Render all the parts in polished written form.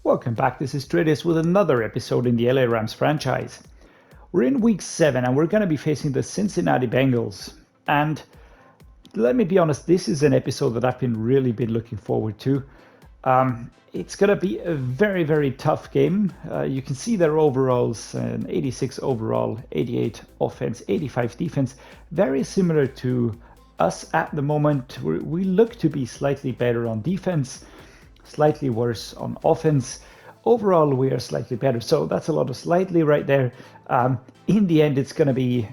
Welcome back, this is Dreddeus with another episode in the LA Rams franchise. We're in week 7 and we're going to be facing the Cincinnati Bengals. And let me be honest, this is an episode that I've really been looking forward to. It's going to be a very, very tough game. You can see their overalls, an 86 overall, 88 offense, 85 defense. Very similar to us at the moment. We look to be slightly better on defense, slightly worse on offense. Overall, we are slightly better. So that's a lot of slightly right there. In the end, it's gonna be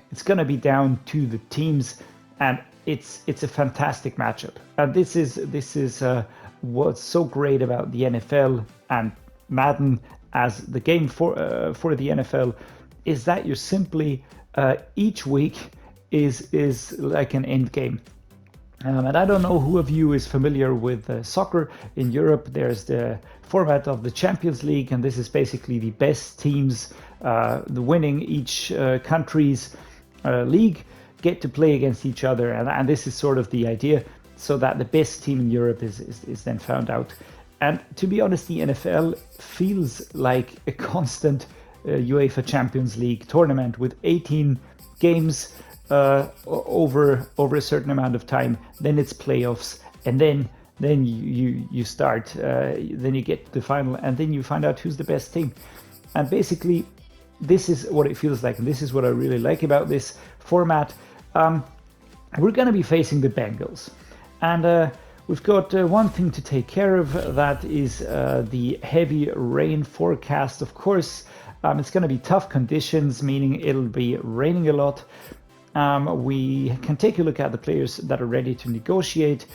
down to the teams, and it's a fantastic matchup. And this is what's so great about the NFL and Madden as the game for the NFL is that you're simply each week is like an end game. And I don't know who of you is familiar with soccer. In Europe, there's the format of the Champions League, and this is basically the best teams, the winning each country's league, get to play against each other. And this is sort of the idea, so that the best team in Europe is then found out. And to be honest, the NFL feels like a constant UEFA Champions League tournament with 18 games over a certain amount of time. Then it's playoffs, and then you start, then you get to the final, and then you find out who's the best team. And basically, this is what it feels like, and this is what I really like about this format. We're going to be facing the Bengals, and we've got one thing to take care of. That is the heavy rain forecast. Of course, it's going to be tough conditions, meaning it'll be raining a lot. We can take a look at the players that are ready to negotiate.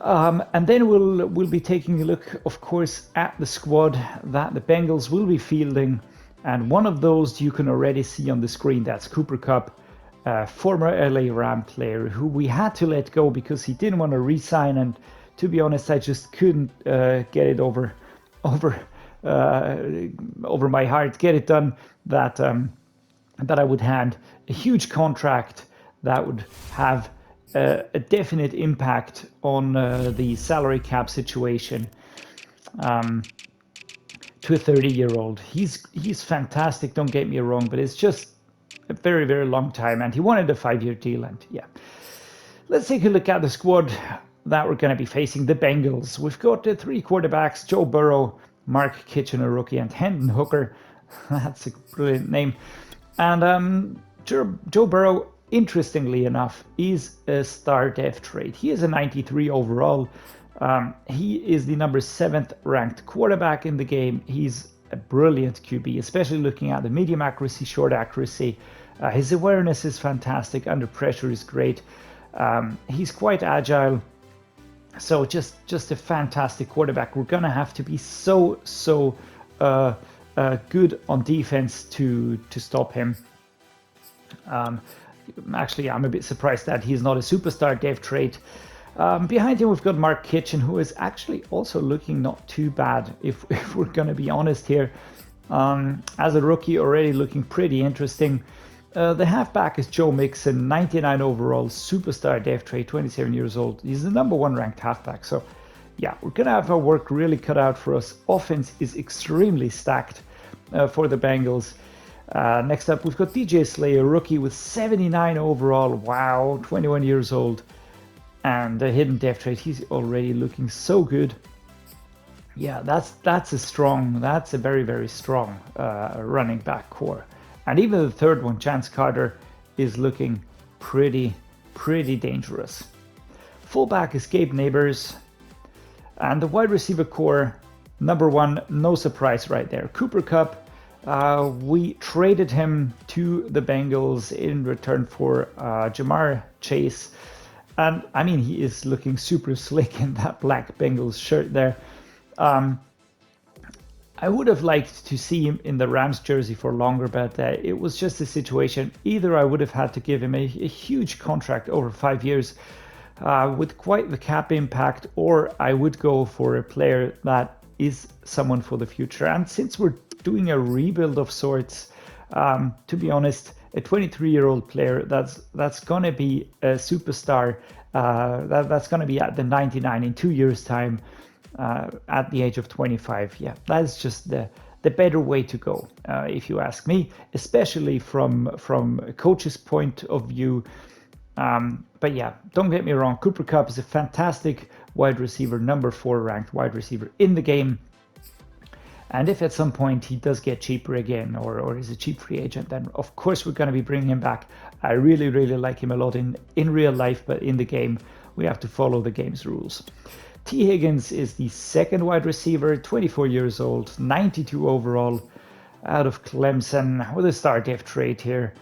And then we'll be taking a look, of course, at the squad that the Bengals will be fielding. And one of those you can already see on the screen. That's Cooper Kupp, former LA Ram player who we had to let go because he didn't want to re-sign. And to be honest, I just couldn't get it over my heart, get it done that I would hand a huge contract that would have a definite impact on the salary cap situation to a 30-year-old. He's fantastic, don't get me wrong, but it's just a very, very long time, and he wanted a 5-year deal. And yeah, let's take a look at the squad that we're going to be facing, the Bengals. We've got 3 quarterbacks: Joe Burrow, Mark Kitchen, a rookie, and Hendon Hooker. That's a brilliant name. And Joe Burrow, interestingly enough, is a star depth trade. He is a 93 overall. He is the number 7th ranked quarterback in the game. He's a brilliant QB, especially looking at the medium accuracy, short accuracy. His awareness is fantastic. Under pressure is great. He's quite agile. So just a fantastic quarterback. We're going to have to be so good on defense to stop him. Actually, I'm a bit surprised that he's not a superstar depth trade. Behind him, we've got Mark Kitchen, who is actually also looking not too bad, if we're going to be honest here. As a rookie, already looking pretty interesting. The halfback is Joe Mixon, 99 overall, superstar depth trade, 27 years old. He's the number 1 ranked halfback. So yeah, we're going to have our work really cut out for us. Offense is extremely stacked for the Bengals. Next up, we've got DJ Slayer, rookie with 79 overall. Wow, 21 years old. And a hidden depth trade. He's already looking so good. Yeah, that's a very, very strong running back core. And even the third one, Chance Carter, is looking pretty dangerous. Fullback is Gabe Neighbors. And the wide receiver core, number 1, no surprise right there, Cooper Kupp. We traded him to the Bengals in return for Jamar Chase. And I mean, he is looking super slick in that black Bengals shirt there. I would have liked to see him in the Rams jersey for longer, but it was just a situation. Either I would have had to give him a huge contract over 5 years with quite the cap impact, or I would go for a player that is someone for the future. And since we're doing a rebuild of sorts, to be honest, a 23-year-old player that's going to be a superstar, that's going to be at the 99 in 2 years' time. at the age of 25. Yeah, that's just the better way to go, if you ask me, especially from a coach's point of view. But yeah, don't get me wrong, Cooper Kupp is a fantastic wide receiver, number 4 ranked wide receiver in the game. And if at some point he does get cheaper again, or is a cheap free agent, then of course we're going to be bringing him back. I really, really like him a lot in real life, but in the game, we have to follow the game's rules. T. Higgins is the second wide receiver, 24 years old, 92 overall, out of Clemson, with a star def trait here.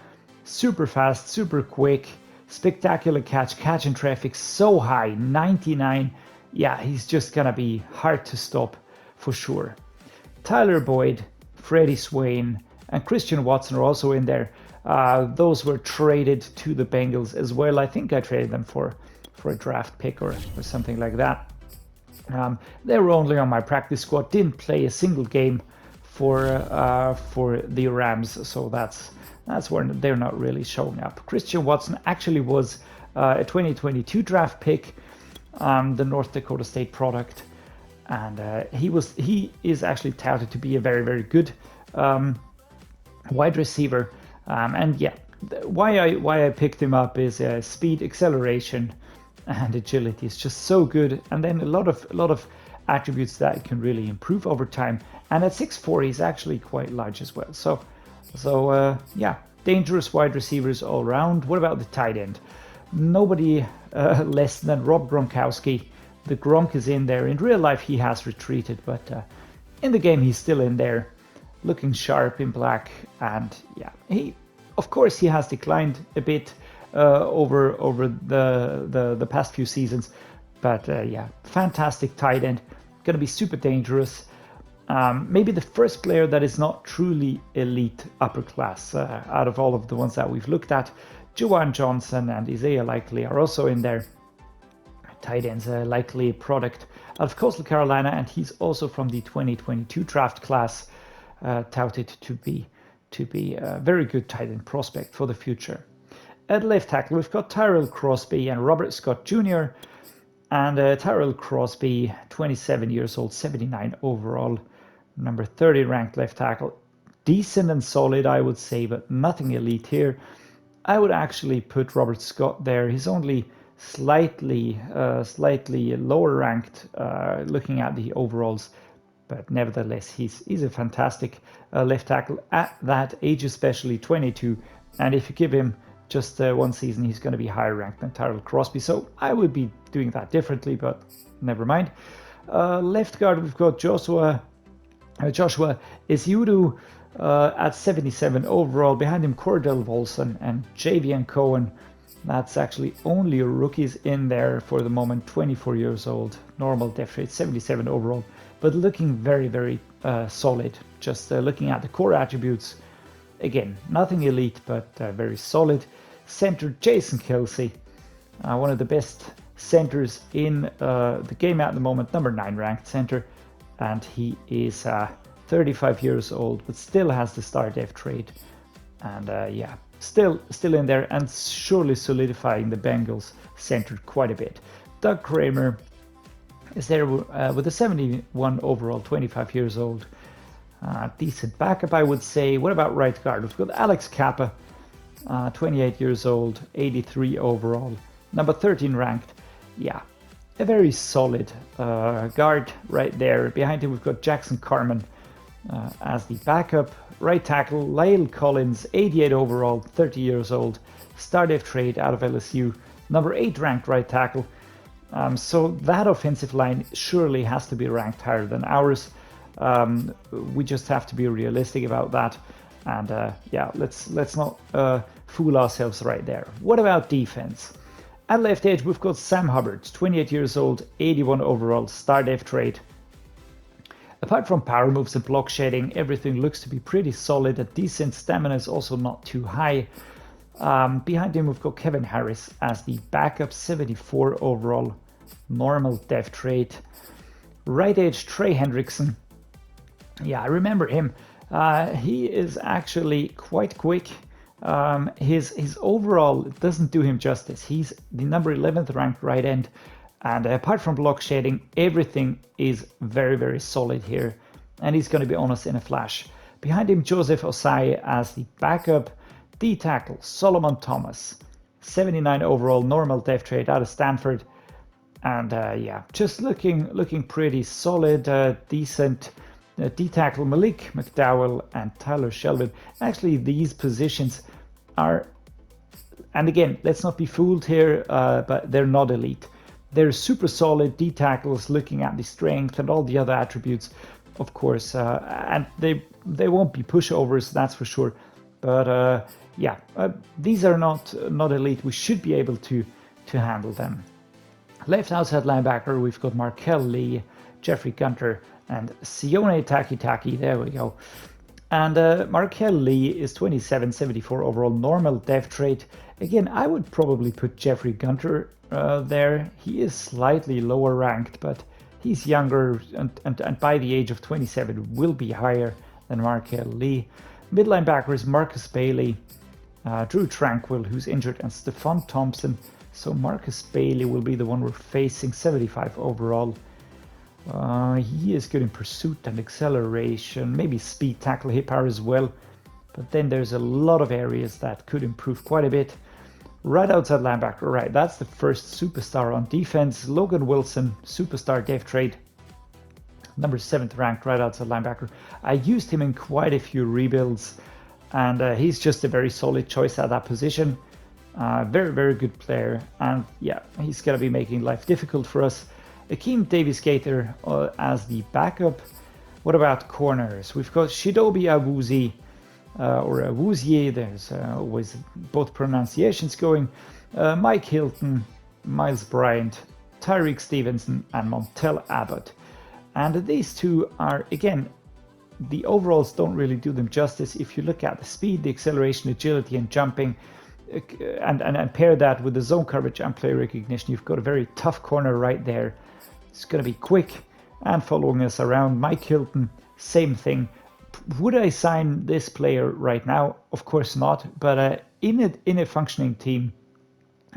Super fast, super quick, spectacular catch in traffic so high, 99. Yeah, he's just going to be hard to stop for sure. Tyler Boyd, Freddie Swain, and Christian Watson are also in there. Those were traded to the Bengals as well. I think I traded them for a draft pick or something like that. They were only on my practice squad, didn't play a single game for the Rams, so that's where they're not really showing up. Christian Watson actually was a 2022 draft pick, the North Dakota State product. And he is actually touted to be a very, very good wide receiver. And yeah, why I picked him up is speed, acceleration, and agility is just so good. And then a lot of attributes that can really improve over time. And at 6'4", he's actually quite large as well. So yeah, dangerous wide receivers all around. What about the tight end? Nobody less than Rob Gronkowski. The Gronk is in there. In real life, he has retreated, but in the game, he's still in there, looking sharp in black. And yeah, of course, he has declined a bit over the past few seasons. But yeah, fantastic tight end, gonna be super dangerous. Maybe the first player that is not truly elite upper class out of all of the ones that we've looked at. Juwan Johnson and Isaiah Likely are also in there. Tight ends, likely a product out of Coastal Carolina, and he's also from the 2022 draft class, touted to be a very good tight end prospect for the future. At left tackle, we've got Tyrell Crosby and Robert Scott Jr. And Tyrell Crosby, 27 years old, 79 overall, number 30 ranked left tackle. Decent and solid, I would say, but nothing elite here. I would actually put Robert Scott there. He's only slightly lower ranked looking at the overalls, but nevertheless he's a fantastic left tackle at that age, especially 22. And if you give him just one season, he's going to be higher ranked than Tyrell Crosby. So I would be doing that differently, but never mind. Left guard, we've got Joshua Isiudu at 77 overall. Behind him, Cordell Volson and Javian Cohen. That's actually only rookies in there for the moment. 24 years old, normal depth rate, 77 overall, but looking very, very solid. Just looking at the core attributes, again, nothing elite, but very solid. Center Jason Kelsey, one of the best centers in the game at the moment, number 9 ranked center, and he is 35 years old, but still has the star def trait, and yeah. Still in there and surely solidifying the Bengals center quite a bit. Doug Kramer is there with a 71 overall, 25 years old. Decent backup, I would say. What about right guard? We've got Alex Kappa, 28 years old, 83 overall, number 13 ranked. Yeah, a very solid guard right there. Behind him, we've got Jackson Carman as the backup. Right tackle, Lyle Collins, 88 overall, 30 years old, star def trade out of LSU, number 8 ranked right tackle. So that offensive line surely has to be ranked higher than ours. We just have to be realistic about that. And yeah, let's not fool ourselves right there. What about defense? At left edge, we've got Sam Hubbard, 28 years old, 81 overall, star def trade. Apart from power moves and block shedding, everything looks to be pretty solid. A decent stamina is also not too high. Behind him, we've got Kevin Harris as the backup, 74 overall, normal def trait. Right edge, Trey Hendrickson. Yeah, I remember him. He is actually quite quick. His overall doesn't do him justice. He's the number 11th ranked right end. And apart from block shading, everything is very, very solid here. And he's going to be on us in a flash. Behind him, Joseph Osai as the backup. D tackle, Solomon Thomas. 79 overall, normal depth trade out of Stanford. And yeah, just looking pretty solid, decent. D tackle, Malik McDowell and Tyler Shelvin. Actually, these positions are, and again, let's not be fooled here, but they're not elite. They're super solid D tackles, looking at the strength and all the other attributes, of course, and they won't be pushovers, that's for sure. But yeah, these are not elite. We should be able to handle them. Left outside linebacker, we've got Markel Lee, Jeffrey Gunter, and Sione Takitaki. There we go. And Markel Lee is 2774 overall, normal dev trait. Again, I would probably put Jeffrey Gunter there. He is slightly lower ranked, but he's younger and by the age of 27 will be higher than Markel Lee. Mid linebacker is Marcus Bailey, Drew Tranquil, who's injured, and Stephon Thompson. So Marcus Bailey will be the one we're facing, 75 overall. He is good in pursuit and acceleration, maybe speed, tackle, hit power as well. But then there's a lot of areas that could improve quite a bit. Right outside linebacker, right, that's the first superstar on defense. Logan Wilson, superstar dev trade, number 7th ranked right outside linebacker. I used him in quite a few rebuilds, and he's just a very solid choice at that position. Very, very good player, and yeah, he's going to be making life difficult for us. Akeem Davis-Gaither as the backup. What about corners? We've got Shidobi Awuzie, or Awuzie, there's always both pronunciations going. Mike Hilton, Miles Bryant, Tyreek Stevenson, and Montel Abbott. And these two are, again, the overalls don't really do them justice. If you look at the speed, the acceleration, agility, and jumping, and pair that with the zone coverage and play recognition, you've got a very tough corner right there. It's going to be quick and following us around. Mike Hilton, same thing. Would I sign this player right now? Of course not. But in a functioning team,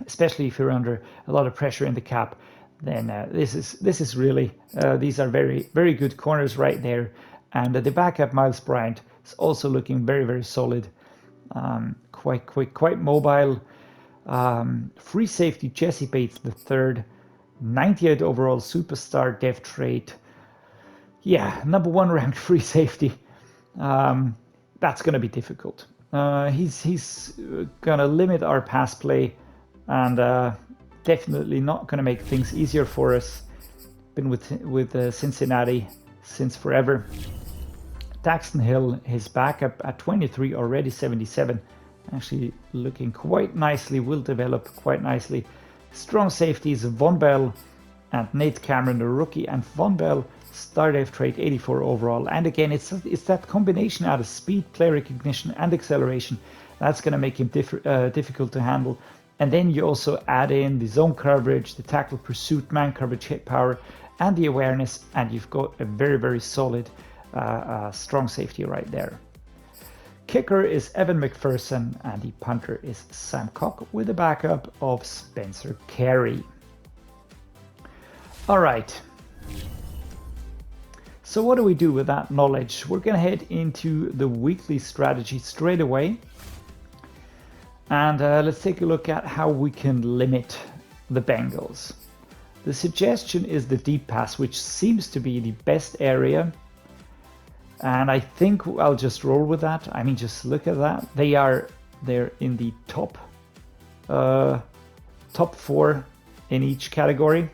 especially if you're under a lot of pressure in the cap, then this is really these are very, very good corners right there. And the backup, Miles Bryant, is also looking very, very solid. Quite quick, quite mobile. Free safety, Jesse Bates the third, 98 overall, superstar dev trait. Yeah, number 1 ranked free safety. That's going to be difficult. He's going to limit our pass play, and definitely not going to make things easier for us. Been with Cincinnati since forever. Daxton Hill, his backup at 23, already 77. Actually looking quite nicely, will develop quite nicely. Strong safeties, Von Bell and Nate Cameron, the rookie, and Von Bell, star dev trait, 84 overall. And again, it's that combination out of speed, play recognition, and acceleration that's going to make him difficult to handle. And then you also add in the zone coverage, the tackle pursuit, man coverage, hit power, and the awareness, and you've got a very, very solid strong safety right there. Kicker is Evan McPherson, and the punter is Sam Cock with a backup of Spencer Carey. All right. So what do we do with that knowledge? We're going to head into the weekly strategy straight away. And let's take a look at how we can limit the Bengals. The suggestion is the deep pass, which seems to be the best area. And I think I'll just roll with that. I mean, just look at that. They're in the top 4 in each category.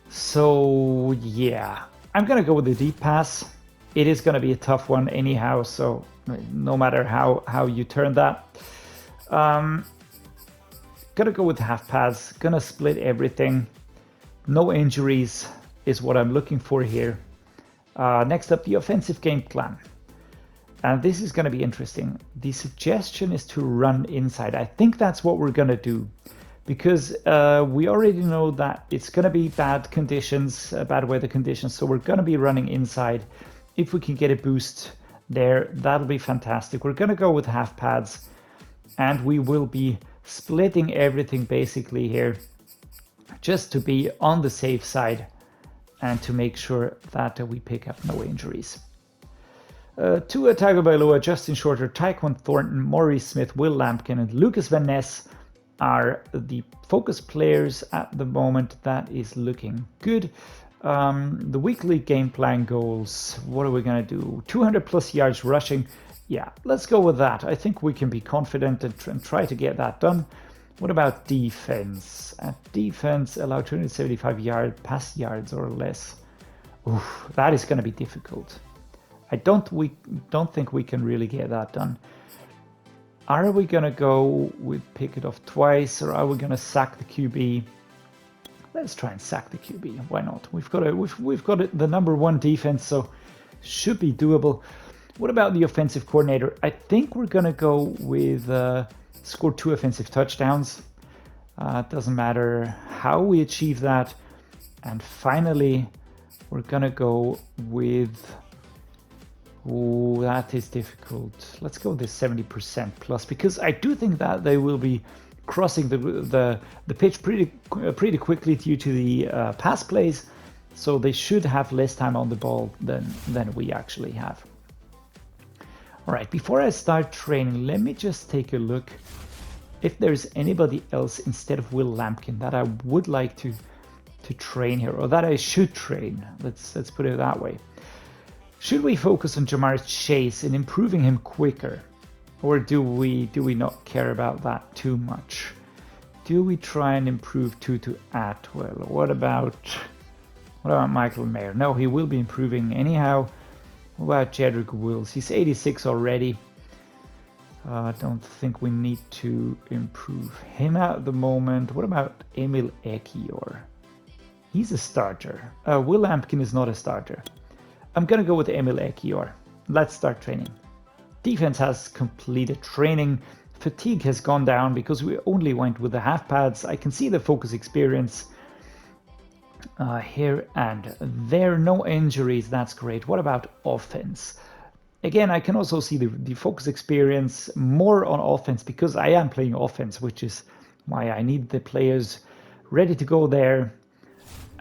So yeah, I'm gonna go with the deep pass. It is gonna be a tough one anyhow. So no matter how you turn that, gonna go with half pads. Gonna split everything. No injuries is what I'm looking for here. Next up, the offensive game plan. And this is going to be interesting. The suggestion is to run inside. I think that's what we're going to do, because we already know that it's going to be bad conditions, bad weather conditions. So we're going to be running inside. If we can get a boost there, that'll be fantastic. We're going to go with half pads, and we will be splitting everything basically here. just to be on the safe side and to make sure that we pick up no injuries. Tua Tagovailoa, Justin Shorter, Tyquan, Thornton, Maurice Smith, Will Lampkin, and Lucas Van Ness are the focus players at the moment. That is looking good. The weekly game plan goals, what are we going to do? 200 plus yards rushing. Yeah, let's go with that. I think we can be confident and try to get that done. What about defense? At defense, allow 275 pass yards or less. Oof, that is going to be difficult. I don't think we can really get that done. Are we going to go with pick it off twice, or are we going to sack the QB? Let's try and sack the QB. Why not? We've got the number one defense, so should be doable. What about the offensive coordinator? I think we're going to go with score 2 offensive touchdowns. It doesn't matter how we achieve that. And finally, we're going to go with... Oh, that is difficult. Let's go with the 70% plus, because I do think that they will be crossing the pitch pretty quickly due to the pass plays, so they should have less time on the ball than we actually have. All right, before I start training, let me just take a look if there's anybody else instead of Will Lampkin that I would like to train here, or that I should train. Let's put it that way. Should we focus on Jamar Chase and improving him quicker, or do we not care about that too much? Do we try and improve Tutu Atwell? What about Michael Mayer? No, he will be improving anyhow. What about Jedrick Wills? He's 86 already. I don't think we need to improve him at the moment. What about Emil Ekiyor? He's a starter. Will Lampkin is not a starter. I'm going to go with Emil Ekiyor. Let's start training. Defense has completed training. Fatigue has gone down because we only went with the half pads. I can see the focus experience here and there. No injuries. That's great. What about offense? Again, I can also see the focus experience more on offense because I am playing offense, which is why I need the players ready to go there.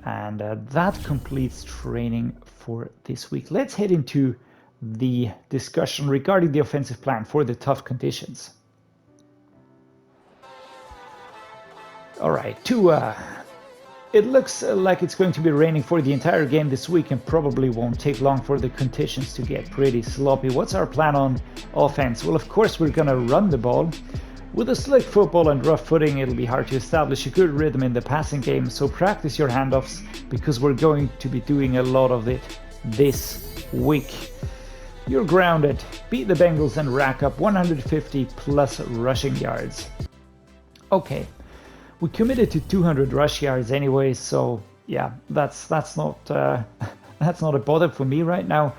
And that completes training for this week. Let's head into the discussion regarding the offensive plan for the tough conditions. All right, Tua. It looks like it's going to be raining for the entire game this week and probably won't take long for the conditions to get pretty sloppy. What's our plan on offense? Well, of course, we're going to run the ball. With a slick football and rough footing, it'll be hard to establish a good rhythm in the passing game, so practice your handoffs because we're going to be doing a lot of it this week. You're grounded. Beat the Bengals and rack up 150 plus rushing yards. Okay, we committed to 200 rush yards anyway, so yeah, that's not that's not a bother for me right now.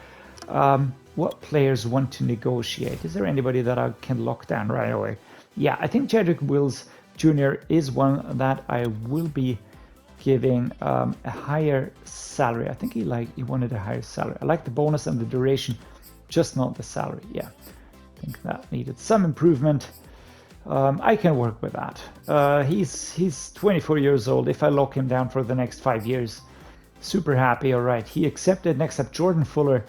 What players want to negotiate? Is there anybody that I can lock down right away? Yeah, I think Jedrick Wills Jr. is one that I will be giving a higher salary. I think he wanted a higher salary. I like the bonus and the duration, just not the salary. Yeah, I think that needed some improvement. I can work with that. He's 24 years old. If I lock him down for the next 5 years, super happy. All right, he accepted. Next up, Jordan Fuller.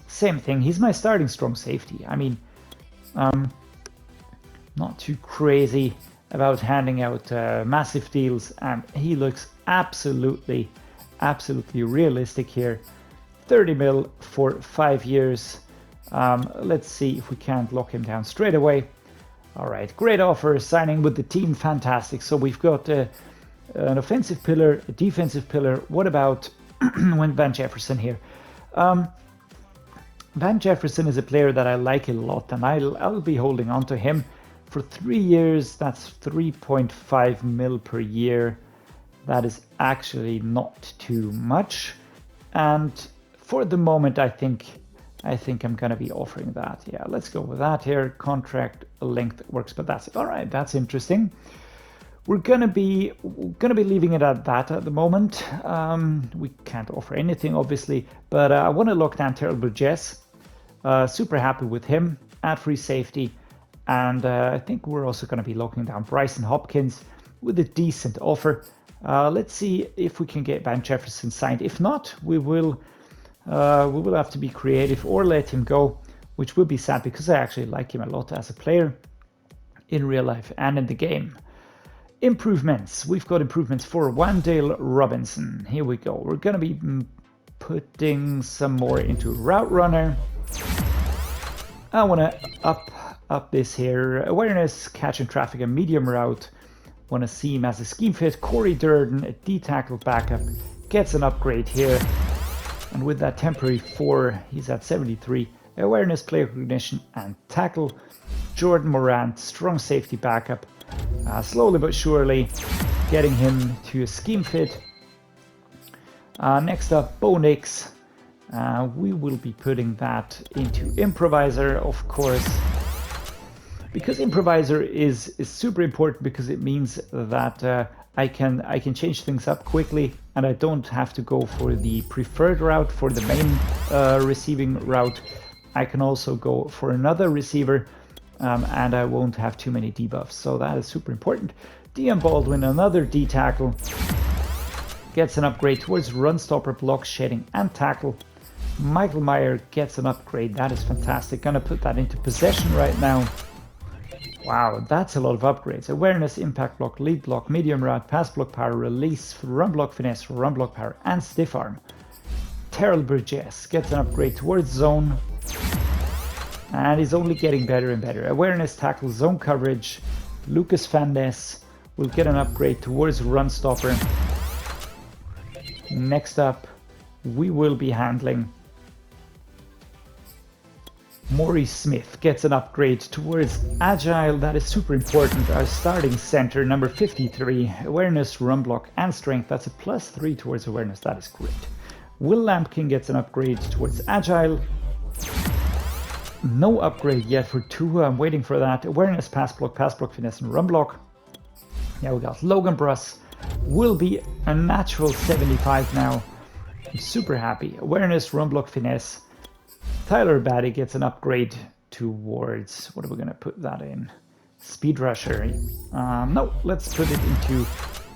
Same thing. He's my starting strong safety. I mean, not too crazy about handing out massive deals, and he looks absolutely realistic here. 30 mil for 5 years. Let's see if we can't lock him down straight away. All right, great offer, signing with the team, fantastic. So we've got an offensive pillar, a defensive pillar. What about Van Jefferson here? Van Jefferson is a player that I like a lot, and I'll be holding on to him for 3 years. That's 3.5 mil per year. That is actually not too much. And for the moment, I think I'm gonna be offering that. Yeah, let's go with that here. Contract length works, but that's it. All right, that's interesting. We're gonna be leaving it at that at the moment. We can't offer anything, obviously, but I want to lock down Terrell Burgess. Super happy with him at free safety, and I think we're also going to be locking down Bryson Hopkins with a decent offer. Let's see if we can get Van Jefferson signed. If not, we will have to be creative or let him go, which will be sad because I actually like him a lot as a player in real life and in the game. Improvements. We've got improvements for Wan'Dale Robinson. Here we go. We're going to be putting some more into Route Runner. I want to up this here. Awareness, catch and traffic, and medium route. Want to see him as a scheme fit. Corey Durden, a D-tackle backup, gets an upgrade here. And with that temporary 4, he's at 73. Awareness, play recognition, and tackle. Jordan Morant, strong safety backup. Slowly but surely getting him to a scheme fit. Next up, Bo Nix. We will be putting that into improviser, of course, because improviser is super important because it means that I can change things up quickly and I don't have to go for the preferred route for the main receiving route. I can also go for another receiver and I won't have too many debuffs, so that is super important. DM Baldwin, another D tackle, gets an upgrade towards run stopper, block shedding, and tackle. Michael Meyer gets an upgrade. That is fantastic. Gonna put that into possession right now. Wow, that's a lot of upgrades. Awareness, impact block, lead block, medium route, pass block power, release, run block finesse, run block power, and stiff arm. Terrell Burgess gets an upgrade towards zone. And he's only getting better and better. Awareness, tackle, zone coverage. Lucas Van Ness will get an upgrade towards run stopper. Next up, we will be handling Maurice Smith gets an upgrade towards agile. That is super important. Our starting center, number 53, awareness, run block, and strength. That's a +3 towards awareness. That is great. Will Lampkin gets an upgrade towards agile. No upgrade yet for Tua. I'm waiting for that. Awareness, pass block, finesse, and run block. Yeah, we got Logan Bruss. Will be a natural 75 now. I'm super happy. Awareness, run block, finesse. Tyler Batty gets an upgrade towards, what are we going to put that in? Speed Rusher. No, let's put it into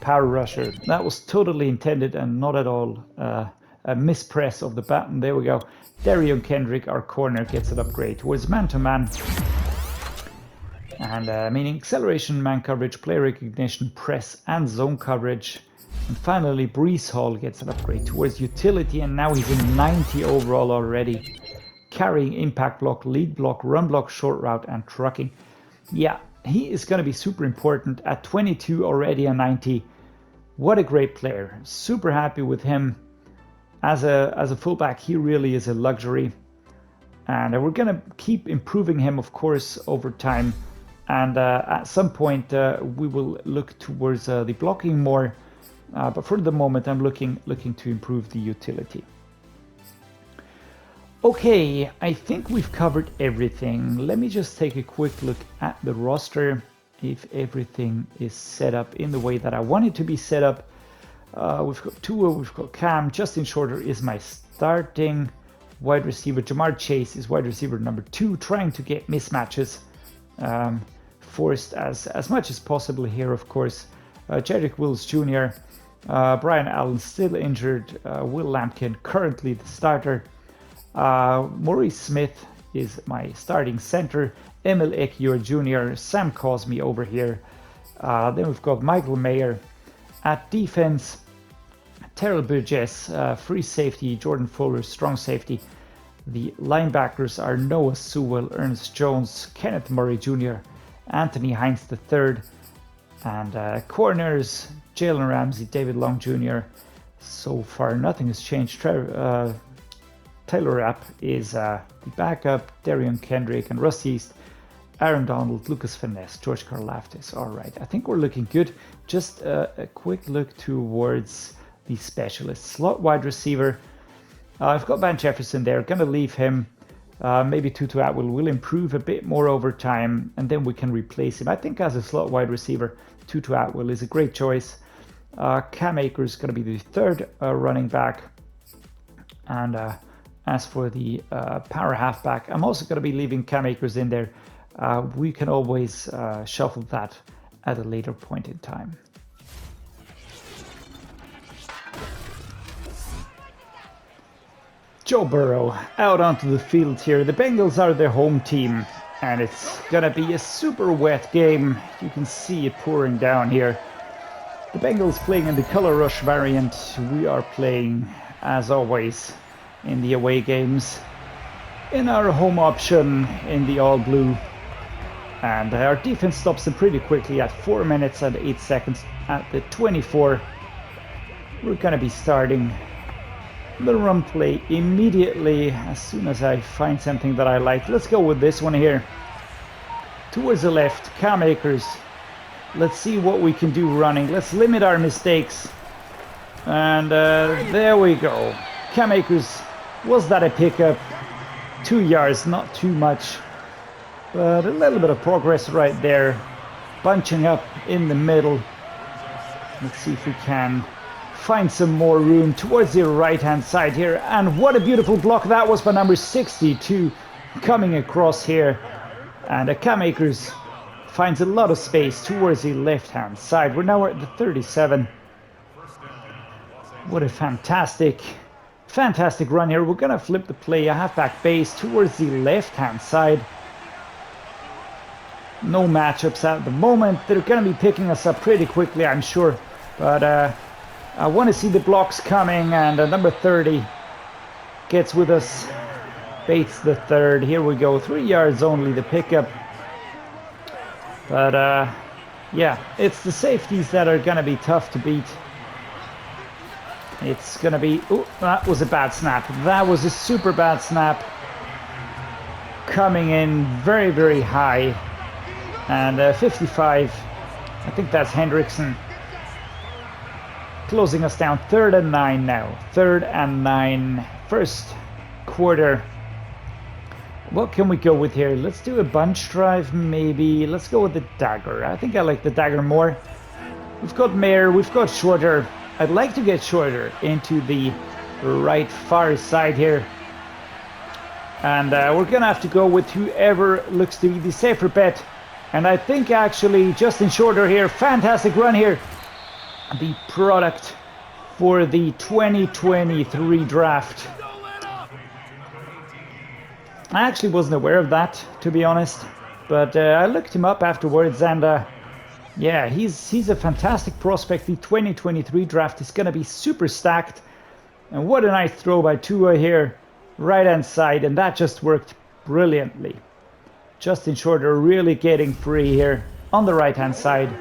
Power Rusher. That was totally intended and not at all a mispress of the button. There we go. Darion Kendrick, our corner, gets an upgrade towards man-to-man. And meaning acceleration, man coverage, play recognition, press, and zone coverage. And finally, Breece Hall gets an upgrade towards utility, and now he's in 90 overall already. Carrying, impact block, lead block, run block, short route, and trucking. Yeah, he is going to be super important at 22 already and 90. What a great player. Super happy with him. As a fullback, he really is a luxury. And we're going to keep improving him, of course, over time. And at some point, we will look towards the blocking more. But for the moment, I'm looking to improve the utility. Okay, I think we've covered everything. Let me just take a quick look at the roster, if everything is set up in the way that I want it to be set up. We've got Tua, we've got Cam. Justin Shorter is my starting wide receiver. Jamar Chase is wide receiver number 2, trying to get mismatches forced as much as possible here, of course. Jedrick Wills Jr., Brian Allen still injured, Will Lampkin currently the starter. Maurice Smith is my starting center. Emil Ekiyor Jr., Sam Cosmi over here. Then we've got Michael Mayer at defense. Terrell Burgess, free safety. Jordan Fuller, strong safety. The linebackers are Noah Sewell, Ernest Jones, Kenneth Murray Jr., Anthony Hines III. And corners, Jalen Ramsey, David Long Jr. So far, nothing has changed. Taylor Rapp is the backup, Darion Kendrick and Russ East, Aaron Donald, Lucas Van Ness, George Karlaftis. All right, I think we're looking good. Just a quick look towards the specialist. Slot wide receiver. I've got Van Jefferson there. Going to leave him. Maybe Tutu Atwell will improve a bit more over time, and then we can replace him. I think as a slot wide receiver, Tutu Atwell is a great choice. Cam Akers is going to be the third running back. And as for the power halfback, I'm also going to be leaving Cam Akers in there. We can always shuffle that at a later point in time. Joe Burrow out onto the field here. The Bengals are their home team, and it's gonna be a super wet game. You can see it pouring down here. The Bengals playing in the Color Rush variant. We are playing, as always, in the away games in our home option in the all blue. And our defense stops them pretty quickly at 4 minutes and 8 seconds at the 24. We're gonna be starting the run play immediately as soon as I find something that I like. Let's go with this one here. Towards the left, Cam Akers. Let's see what we can do running. Let's limit our mistakes. And there we go. Cam Akers, was that a pickup? 2 yards, not too much, but a little bit of progress right there. Bunching up in the middle. Let's see if we can find some more room towards the right hand side here. And what a beautiful block that was by number 62 coming across here. And Cam Akers finds a lot of space towards the left hand side. We're now at the 37. What a fantastic run here. We're gonna flip the play, a halfback base towards the left hand side. No matchups at the moment. They're gonna be picking us up pretty quickly, I'm sure, but I want to see the blocks coming. And number 30 gets with us, baits the third. Here we go, 3 yards only the pickup. But yeah, it's the safeties that are gonna be tough to beat. It's gonna be, oh, that was a bad snap. That was a super bad snap. Coming in very, very high. And 55, I think that's Hendrickson. Closing us down, 3rd and 9 now. 3rd and 9, first quarter. What can we go with here? Let's do a bunch drive, maybe. Let's go with the dagger. I think I like the dagger more. We've got Mayer, we've got Shorter. I'd like to get Shorter into the right far side here. And we're gonna have to go with whoever looks to be the safer bet. And I think actually Justin Shorter here, fantastic run here. The product for the 2023 draft. I actually wasn't aware of that, to be honest, but I looked him up afterwards, and yeah, he's a fantastic prospect. The 2023 draft is going to be super stacked, and what a nice throw by Tua here, right hand side, and that just worked brilliantly. Justin Shorter really getting free here on the right hand side.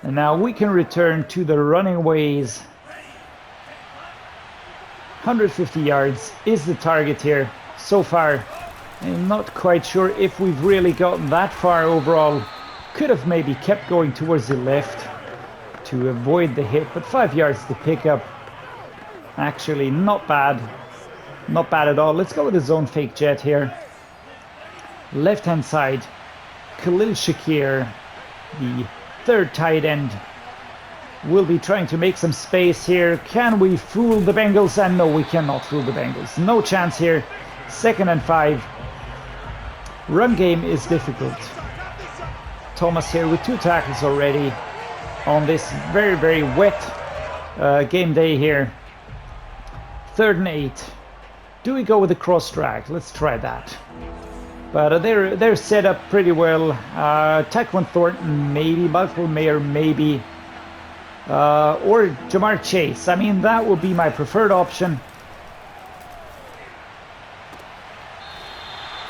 And now we can return to the running ways. 150 yards is the target here so far. I'm not quite sure if we've really gotten that far overall. Could have maybe kept going towards the left to avoid the hit, but 5 yards to pick up. Actually, not bad. Not bad at all. Let's go with the zone fake jet here. Left hand side, Khalil Shakir, the 3rd tight end, will be trying to make some space here. Can we fool the Bengals? And no, we cannot fool the Bengals. No chance here. 2nd and 5. Run game is difficult. Thomas here with 2 tackles already on this very, very wet game day here. 3rd and 8. Do we go with the cross drag? Let's try that. But they're set up pretty well. Tyquan Thornton maybe, Michael Mayer maybe, or Jamar Chase. I mean, that would be my preferred option.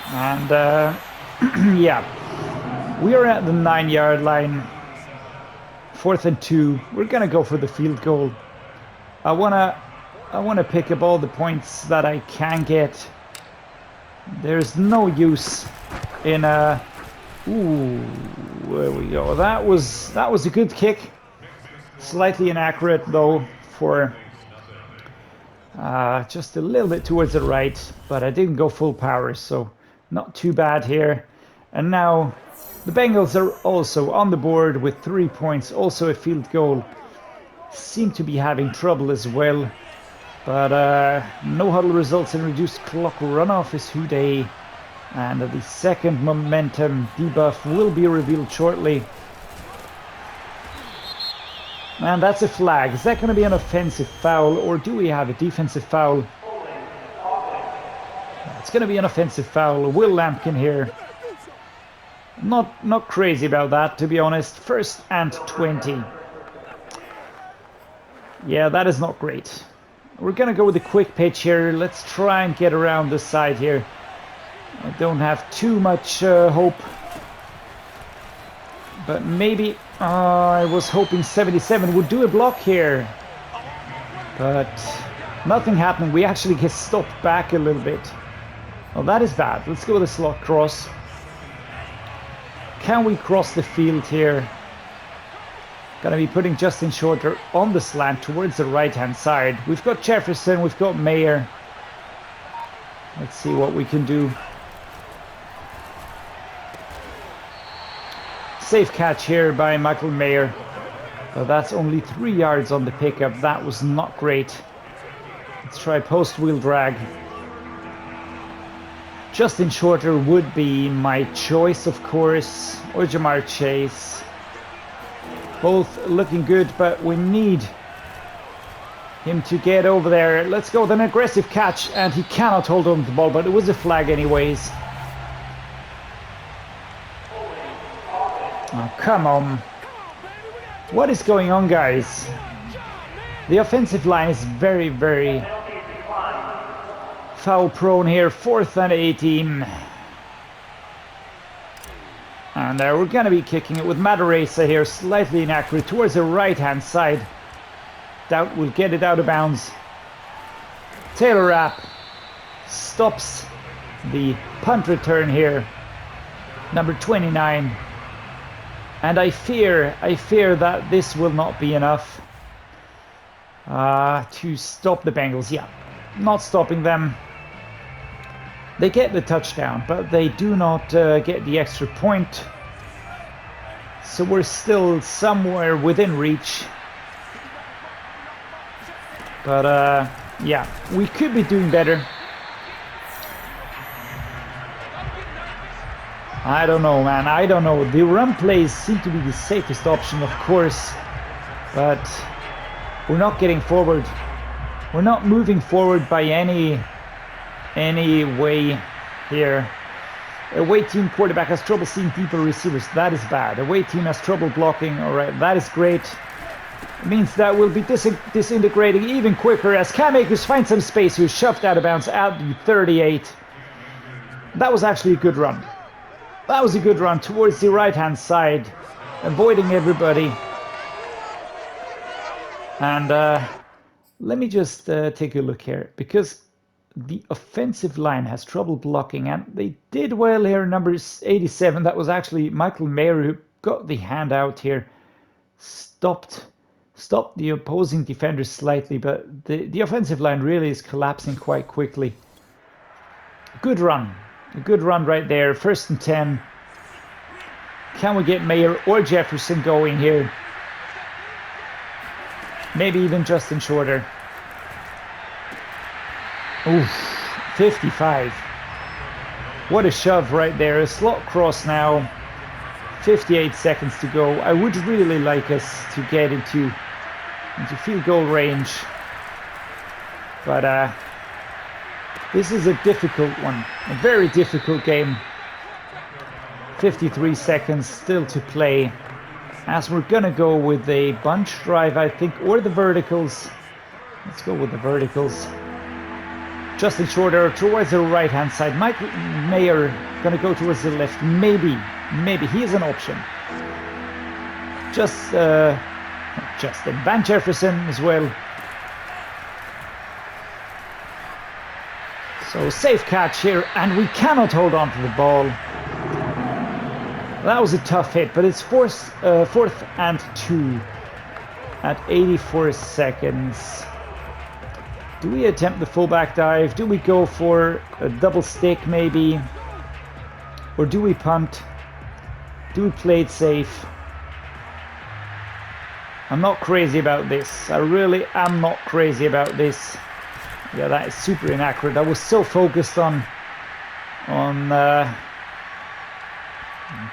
And yeah, we are at the 9 yard line. 4th and 2. We're gonna go for the field goal. I wanna pick up all the points that I can get. There's no use in ooh, there we go. That was a good kick. Slightly inaccurate though, for just a little bit towards the right, but I didn't go full power, so not too bad here. And now the Bengals are also on the board with 3 points, also a field goal. Seem to be having trouble as well. But no huddle results in reduced clock runoff is who they, and the second momentum debuff will be revealed shortly. And that's a flag. Is that going to be an offensive foul, or do we have a defensive foul? It's going to be an offensive foul. Will Lampkin here. Not crazy about that, to be honest. 1st and 20. Yeah, that is not great. We're going to go with a quick pitch here. Let's try and get around the side here. I don't have too much hope. But maybe I was hoping 77 would do a block here. But nothing happened. We actually get stopped back a little bit. Oh, that is bad. Let's go with a slot cross. Can we cross the field here? Gonna be putting Justin Shorter on the slant towards the right-hand side. We've got Jefferson, we've got Mayer. Let's see what we can do. Safe catch here by Michael Mayer. But that's only 3 yards on the pickup. That was not great. Let's try post-wheel drag. Justin Shorter would be my choice, of course, or Jamar Chase. Both looking good, but we need him to get over there. Let's go with an aggressive catch, and he cannot hold on to the ball, but it was a flag anyways. Oh, come on. What is going on, guys? The offensive line is very, very foul prone here. 4th and 18. And we're going to be kicking it with Maurice here, slightly inaccurate towards the right-hand side. Doubt we'll get it out of bounds. Taylor Rapp stops the punt return here. Number 29. And I fear that this will not be enough to stop the Bengals. Yeah, not stopping them. They get the touchdown, but they do not get the extra point. So we're still somewhere within reach. But yeah, we could be doing better. I don't know, man. I don't know. The run plays seem to be the safest option, of course. But we're not getting forward. We're not moving forward by any way here. Away team quarterback has trouble seeing deeper receivers. That is bad. Away team has trouble blocking. All right, that is great. It means that we'll be disintegrating even quicker as Cam Akers finds some space. Who's shoved out of bounds at the 38. That was actually a good run. That was a good run towards the right-hand side, avoiding everybody. And let me just take a look here, because the offensive line has trouble blocking, and they did well here. Number 87, that was actually Michael Mayer who got the hand out here. Stopped the opposing defenders slightly, but the offensive line really is collapsing quite quickly. Good run. A good run right there. 1st and 10. Can we get Mayer or Jefferson going here? Maybe even Justin Shorter. Oof, 55. What a shove right there. A slot cross now. 58 seconds to go. I would really like us to get into field goal range. But this is a difficult one. A very difficult game. 53 seconds still to play. As we're going to go with a bunch drive, I think, or the verticals. Let's go with the verticals. Justin Shorter towards the right-hand side. Mike Mayer going to go towards the left. Maybe he is an option. Justin Van Jefferson as well. So safe catch here, and we cannot hold on to the ball. That was a tough hit, but it's 4th and 2 at 84 seconds. Do we attempt the fullback dive? Do we go for a double stick maybe? Or do we punt? Do we play it safe? I'm not crazy about this. I really am not crazy about this. Yeah, that is super inaccurate. I was so focused on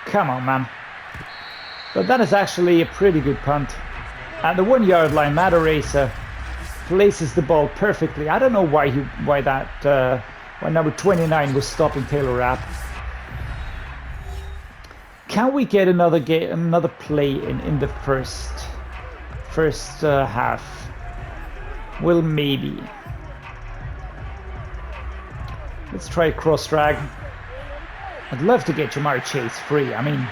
come on, man. But that is actually a pretty good punt. At the 1 yard line, Maurice places the ball perfectly. I don't know why While number 29 was stopping Taylor Rapp. Can we get another play in the first half? Well, maybe. Let's try a cross drag. I'd love to get Jamar Chase free. I mean,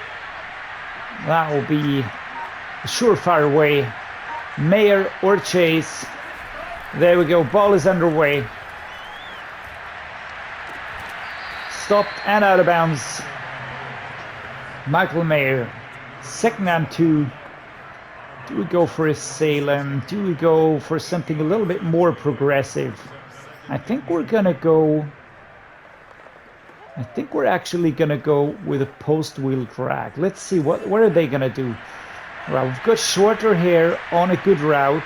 that will be a surefire way. Mayer or Chase. There we go. Ball is underway. Stopped and out of bounds. Michael Mayer. 2nd and 2. Do we go for a Salem? Do we go for something a little bit more progressive? I think we're gonna go. I think we're actually gonna go with a post wheel drag. Let's see what are they gonna do. Well, we've got shorter hair on a good route,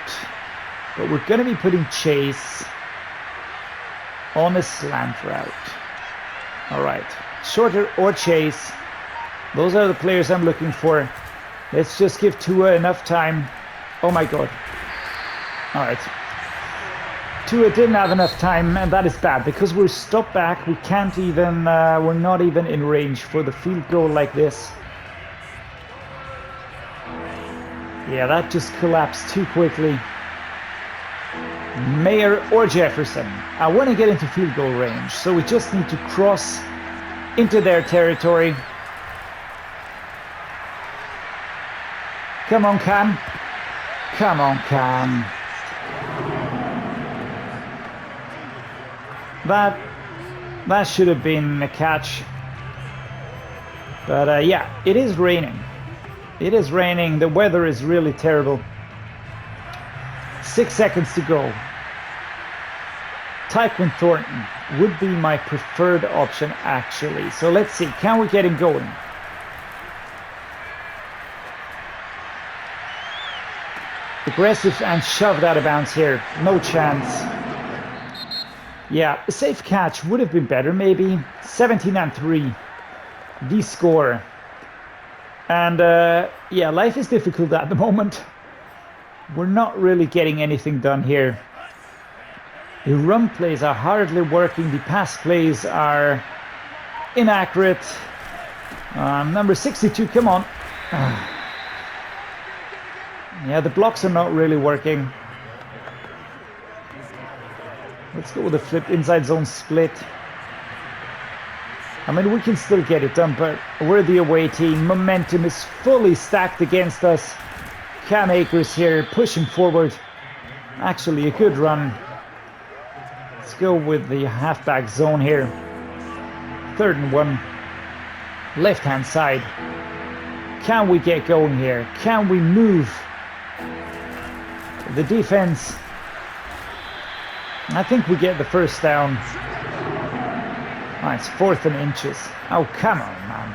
but we're gonna be putting Chase on a slant route. All right, shorter or Chase. Those are the players I'm looking for. Let's just give Tua enough time. Oh my God. All right. Tua didn't have enough time, and that is bad because we're stopped back. We can't even, we're not even in range for the field goal like this. Yeah, that just collapsed too quickly. Mayer or Jefferson. I want to get into field goal range, so we just need to cross into their territory. Come on, Cam. Come on, Cam. That should have been a catch. But yeah, it is raining. It is raining. The weather is really terrible. 6 seconds to go. Tyquan Thornton would be my preferred option, actually. So let's see. Can we get him going? Aggressive and shoved out of bounds here. No chance. Yeah, a safe catch would have been better, maybe. 17 and 3. The score. And yeah, life is difficult at the moment. We're not really getting anything done here. The run plays are hardly working. The pass plays are inaccurate. Number 62, come on. Yeah, the blocks are not really working. Let's go with a flip inside zone split. I mean, we can still get it done, but we're the away team. Momentum is fully stacked against us. Cam Akers here pushing forward. Actually, a good run. Let's go with the halfback zone here. 3rd and 1. Left-hand side. Can we get going here? Can we move the defense? I think we get the first down. Oh, it's 4th and inches. Oh, come on, man.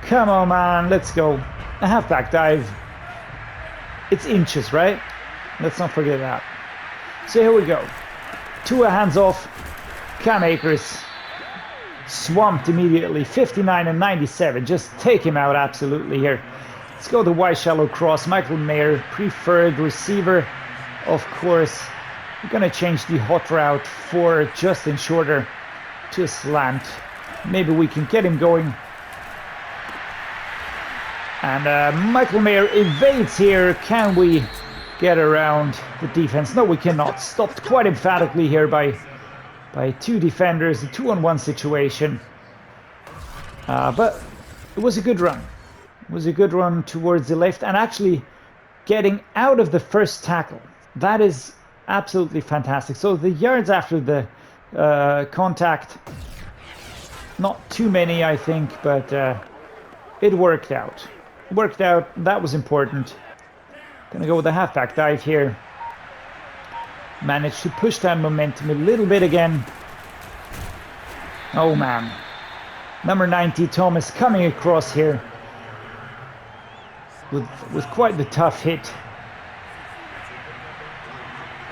Come on, man. Let's go. A halfback dive. It's inches, right? Let's not forget that. So here we go. Tua hands off. Cam Akers swamped immediately. 59 and 97. Just take him out absolutely here. Let's go the wide shallow cross. Michael Mayer, preferred receiver. Of course, we're going to change the hot route for Justin Shorter to a slant. Maybe we can get him going. And Michael Mayer evades here. Can we get around the defense? No, we cannot. Stopped quite emphatically here by 2 defenders. A 2-on-1 situation. But it was a good run. It was a good run towards the left and actually getting out of the first tackle. That is absolutely fantastic. So the yards after the contact, not too many, I think, but it worked out. Worked out. That was important. Gonna go with the halfback dive here. Managed to push down momentum a little bit again. Oh man. Number 90, Thomas, coming across here with quite the tough hit.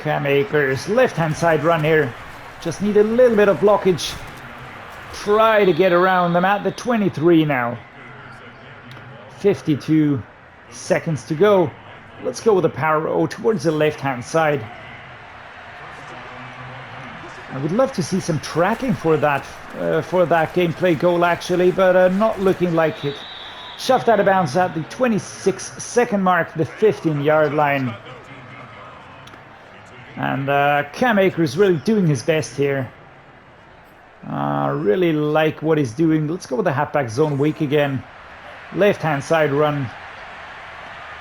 Cam Akers, left-hand side run here. Just need a little bit of blockage. Try to get around them at the 23 now. 52 seconds to go. Let's go with a power O towards the left-hand side. I would love to see some tracking for that gameplay goal actually, but not looking like it. Shoved out of bounds at the 26-second mark, the 15-yard line. And Cam Akers really doing his best here. Really like what he's doing. Let's go with the halfback zone weak again. Left-hand side run.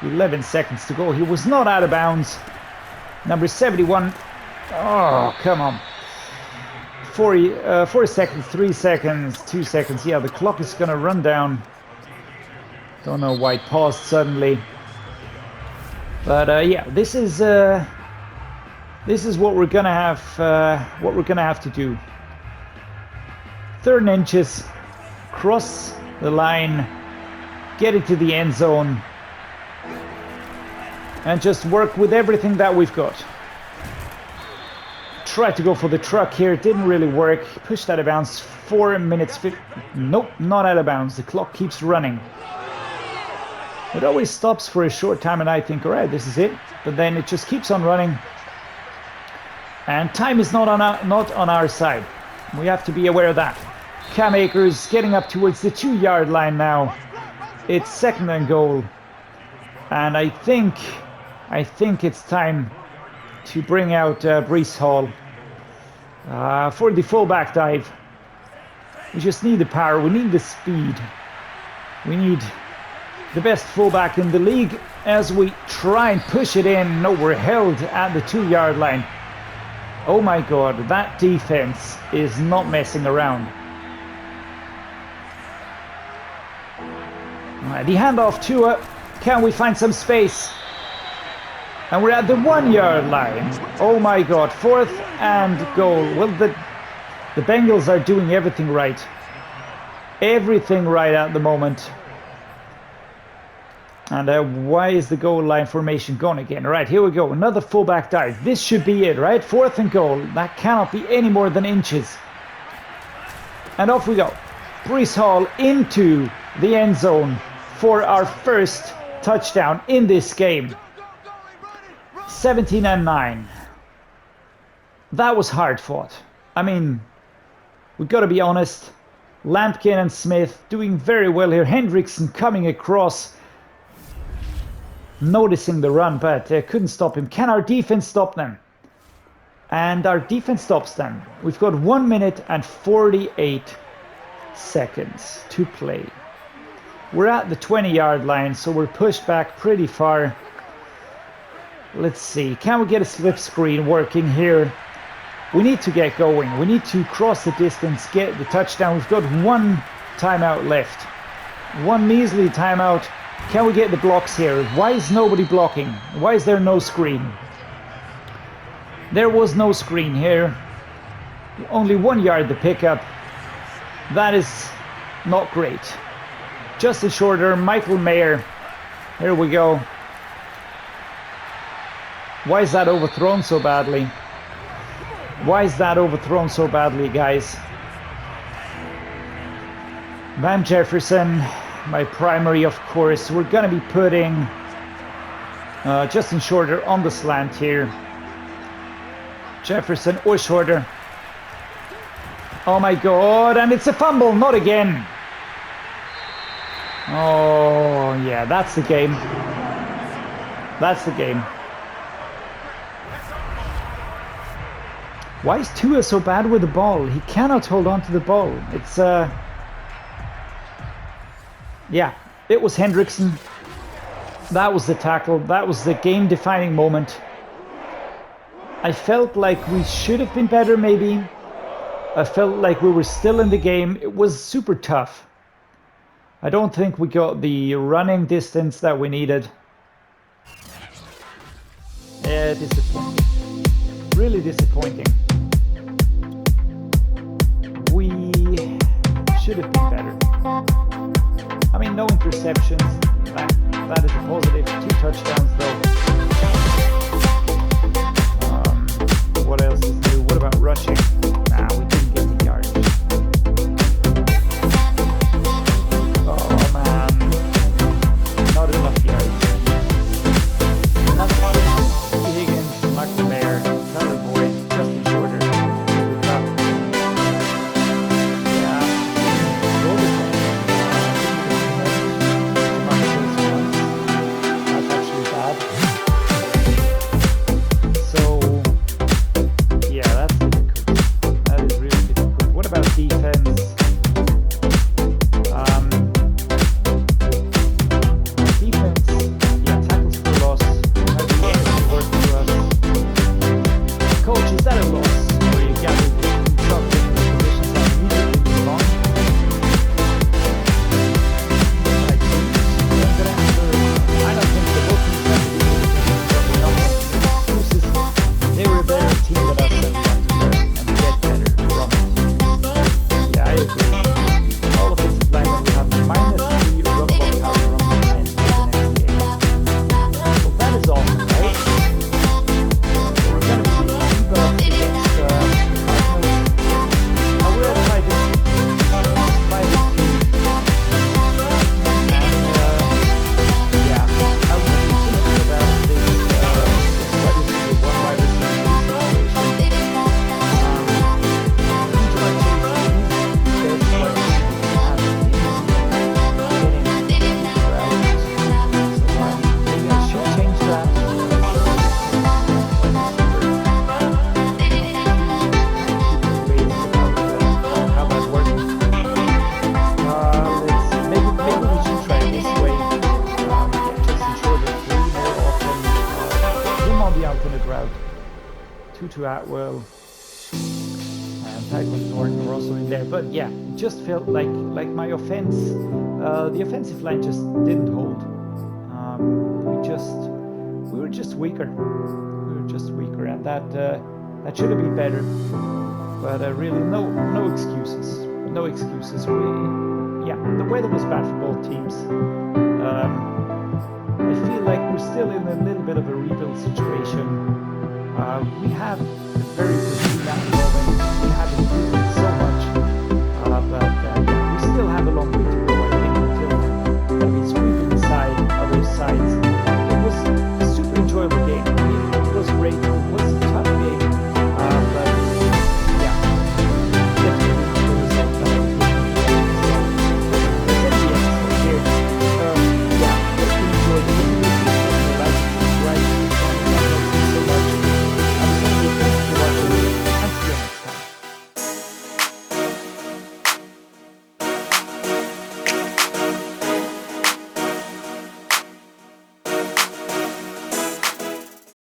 11 seconds to go. He was not out of bounds. Number 71. Oh, come on. 4 seconds, 3 seconds, 2 seconds. Yeah, the clock is going to run down. Don't know why it paused suddenly. But yeah, this is what we're gonna have to do. 3rd and inches, cross the line, get into the end zone, and just work with everything that we've got. Tried to go for the truck here, didn't really work. Pushed out of bounds. 4 minutes. Nope, not out of bounds. The clock keeps running. It always stops for a short time, and I think, all right, this is it. But then it just keeps on running. And time is not on our side. We have to be aware of that. Cam Akers getting up towards the 2-yard line now. It's 2nd and goal. And I think it's time to bring out Breece Hall for the fullback dive. We just need the power. We need the speed. We need the best fullback in the league as we try and push it in. No, we're held at the 2-yard line. Oh my God, that defense is not messing around. All right, the handoff to can we find some space? And we're at the 1-yard line. Oh my God, 4th and goal. Well, the Bengals are doing everything right. Everything right at the moment. And why is the goal line formation gone again? All right, here we go. Another fullback dive. This should be it, right? 4th and goal. That cannot be any more than inches. And off we go. Breece Hall into the end zone for our first touchdown in this game. 17-9. That was hard fought. I mean, we've got to be honest. Lampkin and Smith doing very well here. Hendrickson coming across, noticing the run, but couldn't stop him. Can our defense stop them? And our defense stops them. We've got 1 minute and 48 seconds to play. We're at the 20-yard line, so we're pushed back pretty far. Let's see. Can we get a slip screen working here? We need to get going. We need to cross the distance, get the touchdown. We've got 1 timeout left. 1 measly timeout. Can we get the blocks here? Why is nobody blocking? Why is there no screen? There was no screen here. Only 1 yard the pickup. That is not great. Justin Shorter, Michael Mayer. Here we go. Why is that overthrown so badly? Why is that overthrown so badly, guys? Van Jefferson, my primary, of course. We're going to be putting Justin Shorter on the slant here. Jefferson or Shorter. Oh my God, and it's a fumble, not again. Oh yeah, that's the game. That's the game. Why is Tua so bad with the ball? He cannot hold on to the ball. It's yeah, it was Hendrickson. That was the tackle. That was the game-defining moment. I felt like we should have been better, maybe. I felt like we were still in the game. It was super tough. I don't think we got the running distance that we needed. Yeah, disappointing. Really disappointing. We should have been better. I mean, no interceptions. That is a positive. 2 touchdowns, though. What else is new? What about rushing? Nah, we didn't get the yardage. Oh, man. Not enough yards. Not enough. Higgins, Michael Mayer, Tyler Boyd, Justin Shorter. Atwell and Tyquan Thornton were also in there. But yeah, it just felt like my offense, the offensive line just didn't hold. We were just weaker. And that should have been better. But really, no excuses. No excuses. The weather was bad for both teams. I feel like we're still in a little bit of a rebuild situation. We have a very good